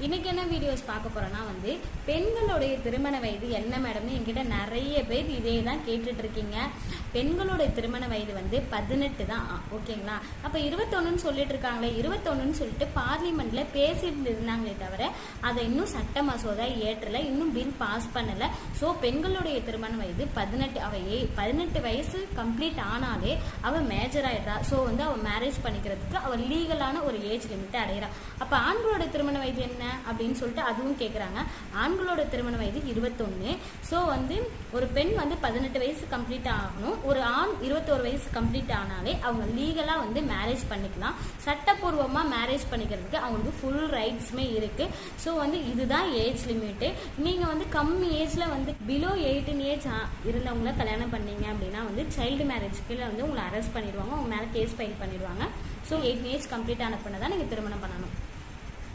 இன்னைக்கு என்ன வீடியோஸ் பார்க்க போறோம்னா பெண்களுடைய திருமண வயது என்ன மேடம் என்கிட்ட நிறைய பேர் இதே தான் கேட்டுட்டு இருக்கீங்க. பெண்களுடைய திருமண வயது 18 தான். ஓகேங்களா? அப்ப 21 சொல்லிட்டு இருக்காங்களே, 21 சொல்லிட்டு பார்லிமெண்ட்ல பேசிட்டு இருந்தாங்களே தவிர அதை இன்னும் சட்ட மசோதா ஏற்றல, இன்னும் பில் பாஸ் பண்ணல. ஸோ பெண்களுடைய திருமண வயது 18. அவ 18 வயசு கம்ப்ளீட் ஆனாலே அவ மேஜர் ஆயிடுறா. ஸோ அவ மேரேஜ் பண்ணிக்கிறதுக்கு அவ லீகலான ஒரு ஏஜ் லிமிட் அடையிறா. அப்ப ஆண்களோட திருமண வயது என்ன அப்படின்னு சொல்லிட்டு அதுவும் கேட்குறாங்க. ஆண்களோட திருமண வயது 21. ஸோ ஒரு பெண் 18 வயசு கம்ப்ளீட் ஆகணும், ஒரு ஆண் 21 வயசு கம்ப்ளீட் ஆனாலே அவங்க லீகலா மேரேஜ் பண்ணிக்கலாம். சட்டப்பூர்வமா மேரேஜ் பண்ணிக்கிறதுக்கு அவங்களுக்கு ஃபுல் ரைட்ஸுமே இருக்கு. ஸோ இதுதான் ஏஜ் லிமிட்டு. நீங்க கம்மி ஏஜ்ல பிலோ 18 ஏஜ் இருந்தவங்கள கல்யாணம் பண்ணீங்க அப்படின்னா சைல்டு மேரேஜ்க்கு உங்களை அரெஸ்ட் பண்ணிடுவாங்க, உங்க மேல கேஸ் ஃபைல் பண்ணிடுவாங்க. ஸோ 18 ஏஜ் கம்ப்ளீட் ஆன பண்ண தான் நீங்க திருமணம் பண்ணணும்.